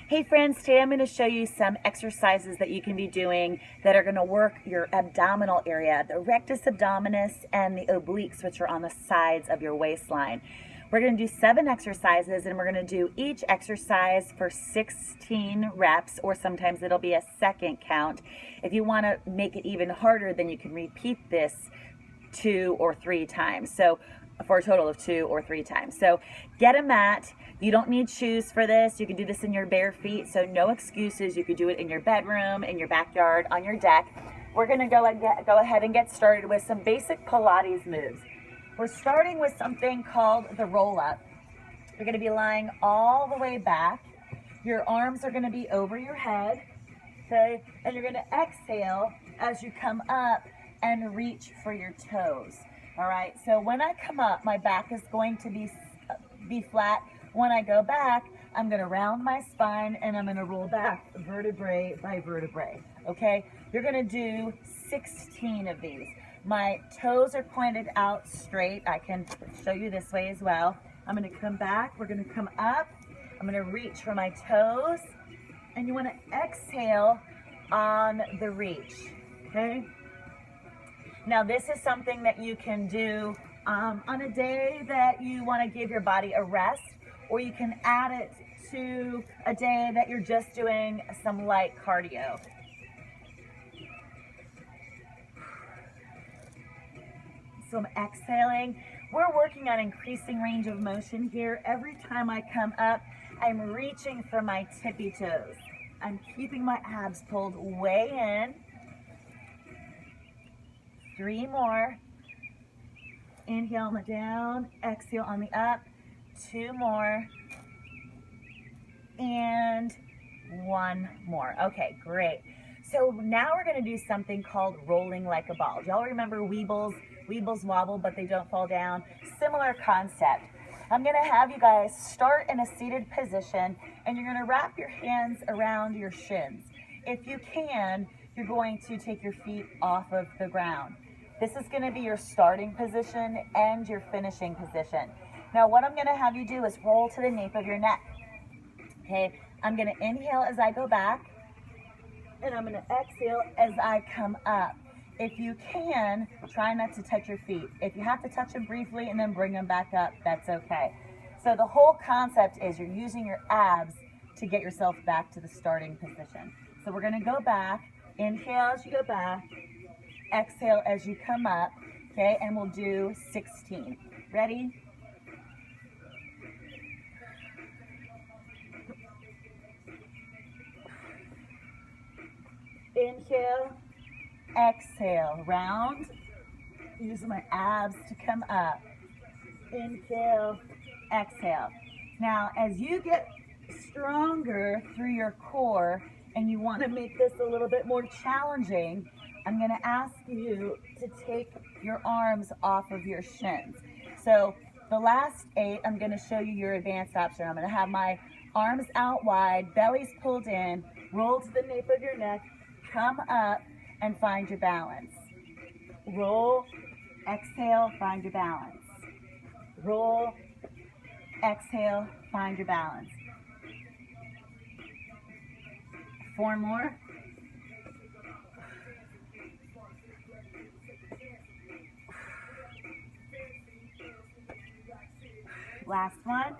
Hey friends, today I'm going to show you some exercises that you can be doing that are going to work your abdominal area, the rectus abdominis and the obliques, which are on the sides of your waistline. We're going to do 7 exercises, and we're going to do each exercise for 16 reps, or sometimes it'll be a second count. If you want to make it even harder, then you can repeat this 2 or 3 times. So for a total of 2 or 3 times. So get a mat. You don't need shoes for this. You can do this in your bare feet, so no excuses. You could do it in your bedroom, in your backyard, on your deck. We're going to go ahead and get started with some basic Pilates moves. We're starting with something called the roll-up. You're going to be lying all the way back. Your arms are going to be over your head, okay? And you're going to exhale as you come up and reach for your toes. All right, so when I come up, my back is going to be flat. When I go back, I'm going to round my spine and I'm going to roll back vertebrae by vertebrae, okay? You're going to do 16 of these. My toes are pointed out straight. I can show you this way as well. I'm going to come back. We're going to come up. I'm going to reach for my toes. And you want to exhale on the reach, okay? Now, this is something that you can do on a day that you want to give your body a rest, or you can add it to a day that you're just doing some light cardio. So I'm exhaling. We're working on increasing range of motion here. Every time I come up, I'm reaching for my tippy toes. I'm keeping my abs pulled way in. 3 more. Inhale on the down, exhale on the up. 2 more. And 1 more. Okay, great. So now we're going to do something called rolling like a ball. Do y'all remember Weebles? Weebles wobble, but they don't fall down. Similar concept. I'm going to have you guys start in a seated position, and you're going to wrap your hands around your shins. If you can, you're going to take your feet off of the ground. This is going to be your starting position and your finishing position. Now, what I'm going to have you do is roll to the nape of your neck. Okay, I'm going to inhale as I go back, and I'm going to exhale as I come up. If you can, try not to touch your feet. If you have to touch them briefly and then bring them back up, that's okay. So the whole concept is you're using your abs to get yourself back to the starting position. So we're going to go back. Inhale as you go back. Exhale as you come up. Okay, and we'll do 16. Ready? Inhale, exhale, round. Use my abs to come up. Inhale, exhale. Now, as you get stronger through your core and you want to make this a little bit more challenging, I'm going to ask you to take your arms off of your shins. So the last 8, I'm going to show you your advanced option. I'm going to have my arms out wide, belly's pulled in, roll to the nape of your neck, come up and find your balance. Roll, exhale, find your balance. Roll, exhale, find your balance. 4 more. Last one.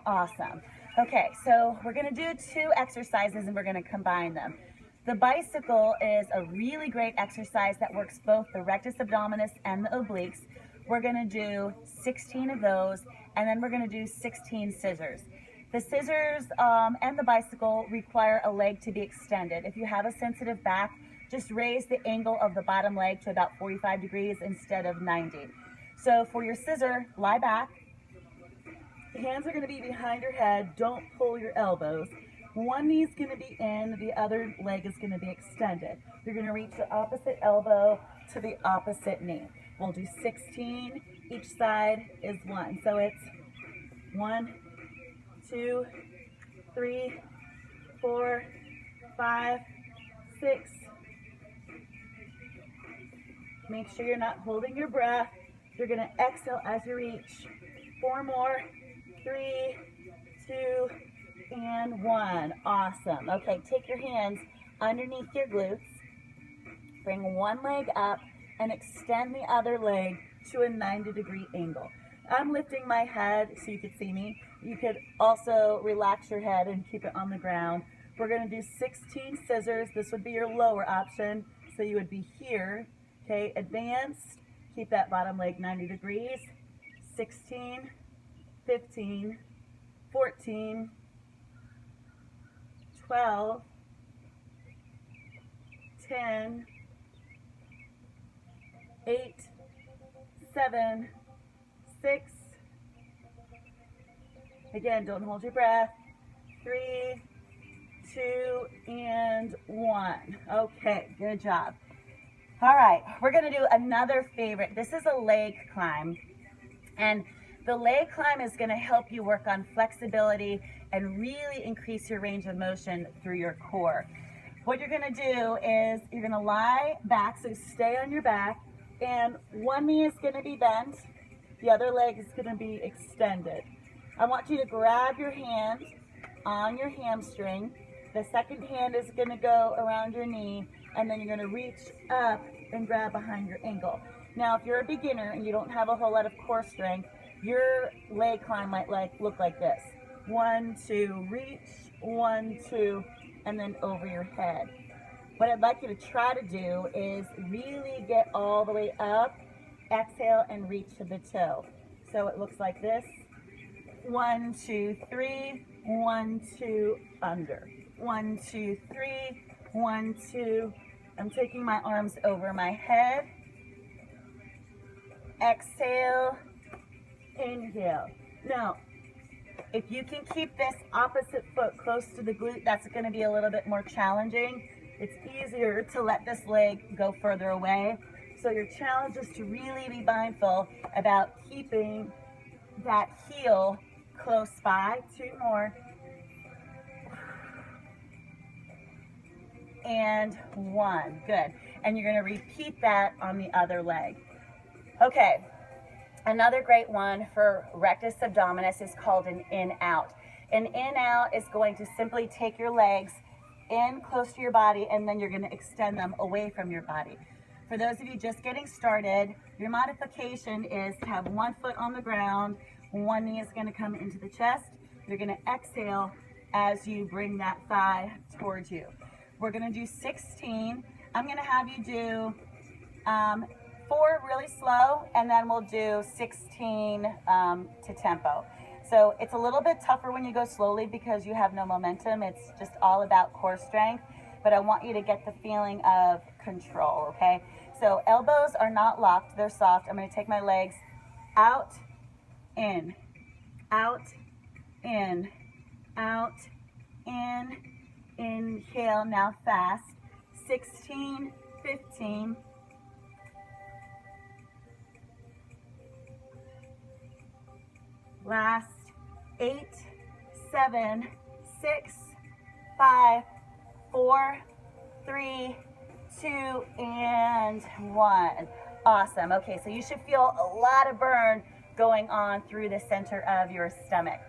Awesome. Okay, so we're going to do 2 exercises and we're going to combine them. The bicycle is a really great exercise that works both the rectus abdominis and the obliques. We're going to do 16 of those, and then we're going to do 16 scissors. The scissors and the bicycle require a leg to be extended. If you have a sensitive back, just raise the angle of the bottom leg to about 45 degrees instead of 90. So for your scissor, lie back. The hands are going to be behind your head. Don't pull your elbows. One knee is going to be in, the other leg is going to be extended. You're going to reach the opposite elbow to the opposite knee. We'll do 16. Each side is 1. So it's 1, 2, 3, 4, 5, 6. Make sure you're not holding your breath. You're going to exhale as you reach. 4 more. 3, 2, and 1. Awesome. Okay, take your hands underneath your glutes. Bring one leg up and extend the other leg to a 90-degree angle. I'm lifting my head so you could see me. You could also relax your head and keep it on the ground. We're going to do 16 scissors. This would be your lower option. So you would be here. Okay, advanced. Keep that bottom leg 90 degrees. 16, 15, 14, 12, 10, 8, 7, 6. Again, don't hold your breath. 3, 2, and 1. Okay, good job. All right, we're gonna do another favorite. This is a leg climb. And the leg climb is gonna help you work on flexibility and really increase your range of motion through your core. What you're gonna do is you're gonna lie back, so stay on your back, and one knee is gonna be bent, the other leg is gonna be extended. I want you to grab your hand on your hamstring. The second hand is gonna go around your knee, and then you're gonna reach up and grab behind your ankle. Now, if you're a beginner and you don't have a whole lot of core strength, your leg climb might look like this. 1, 2, reach, 1, 2, and then over your head. What I'd like you to try to do is really get all the way up, exhale, and reach to the toe. So it looks like this. 1, 2, 3, 1, 2, under. 1, 2, 3, 1, 2. I'm taking my arms over my head. Exhale, inhale. Now, if you can keep this opposite foot close to the glute, that's going to be a little bit more challenging. It's easier to let this leg go further away. So your challenge is to really be mindful about keeping that heel close by. 2 more. And 1. Good. And you're going to repeat that on the other leg. Okay. Another great one for rectus abdominis is called an in-out. An in-out is going to simply take your legs in close to your body, and then you're going to extend them away from your body. For those of you just getting started, your modification is to have one foot on the ground, one knee is going to come into the chest. You're going to exhale as you bring that thigh towards you. We're going to do 16. I'm going to have you do 4 really slow, and then we'll do 16 to tempo. So it's a little bit tougher when you go slowly because you have no momentum. It's just all about core strength, but I want you to get the feeling of control, okay? So elbows are not locked, they're soft. I'm gonna take my legs out, in, out, in, out, in, inhale, now fast. 16, 15, last 8, 7, 6, 5, 4, 3, 2, and 1. Awesome. Okay, so you should feel a lot of burn going on through the center of your stomach.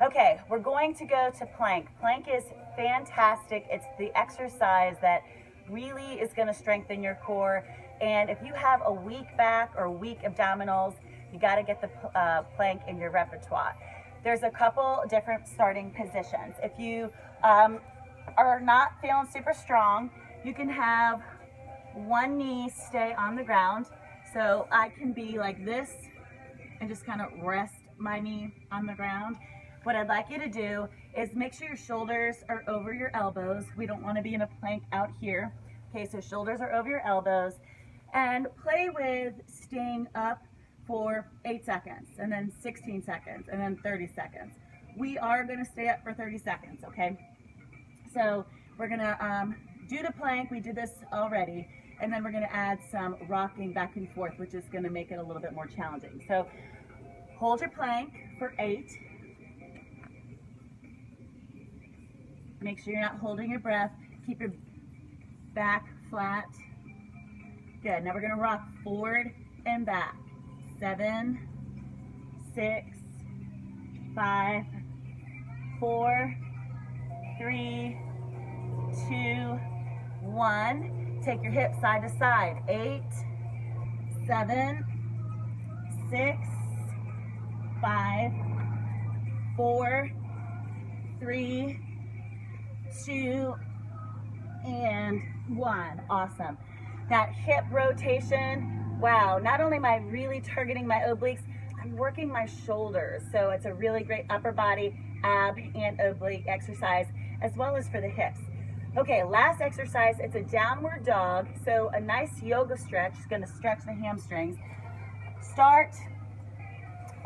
Okay, we're going to go to plank. Plank is fantastic. It's the exercise that really is going to strengthen your core. And if you have a weak back or weak abdominals, you got to get the plank in your repertoire. There's a couple different starting positions. If you are not feeling super strong, you can have one knee stay on the ground. So I can be like this and just kind of rest my knee on the ground. What I'd like you to do is make sure your shoulders are over your elbows. We don't want to be in a plank out here. Okay, so shoulders are over your elbows, and play with staying up for 8 seconds, and then 16 seconds, and then 30 seconds. We are gonna stay up for 30 seconds, okay? So we're gonna do the plank, we did this already, and then we're gonna add some rocking back and forth, which is gonna make it a little bit more challenging. So hold your plank for 8. Make sure you're not holding your breath. Keep your back flat. Good, now we're gonna rock forward and back. 7, 6, 5, 4, 3, 2, 1. Take your hips side to side. 8, 7, 6, 5, 4, 3, 2, and 1. Awesome. That hip rotation, wow, not only am I really targeting my obliques, I'm working my shoulders. So it's a really great upper body, ab, and oblique exercise, as well as for the hips. Okay, last exercise, it's a downward dog. So a nice yoga stretch, it's gonna stretch the hamstrings. Start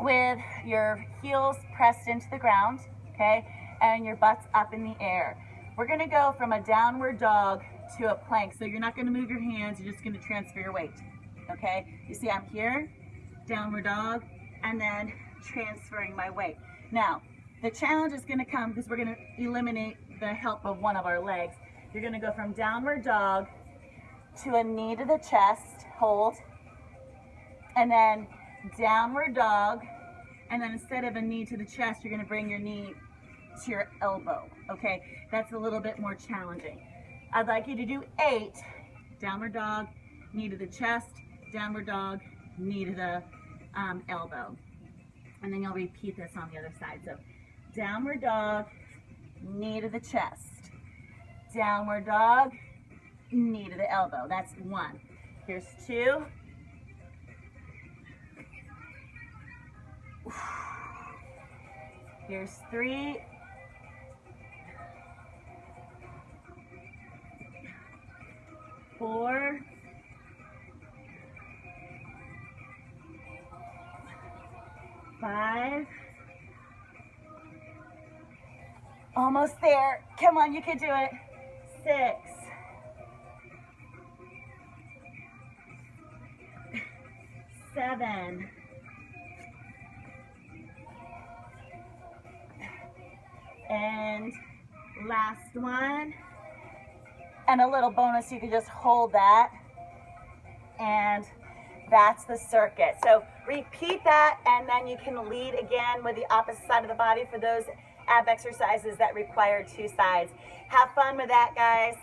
with your heels pressed into the ground, okay, and your butt's up in the air. We're gonna go from a downward dog to a plank. So you're not gonna move your hands, you're just gonna transfer your weight, okay? You see I'm here, downward dog, and then transferring my weight. Now, the challenge is gonna come because we're gonna eliminate the help of one of our legs. You're gonna go from downward dog to a knee to the chest, hold, and then downward dog, and then instead of a knee to the chest, you're gonna bring your knee to your elbow, okay? That's a little bit more challenging. I'd like you to do 8, downward dog, knee to the chest, downward dog, knee to the elbow. And then you'll repeat this on the other side. So downward dog, knee to the chest, downward dog, knee to the elbow. That's 1. Here's 2. Here's 3. 4. 5. Almost there. Come on, you can do it. 6. 7. 8. Last one. And a little bonus, you can just hold that. And that's the circuit. So repeat that, and then you can lead again with the opposite side of the body for those ab exercises that require 2 sides. Have fun with that, guys.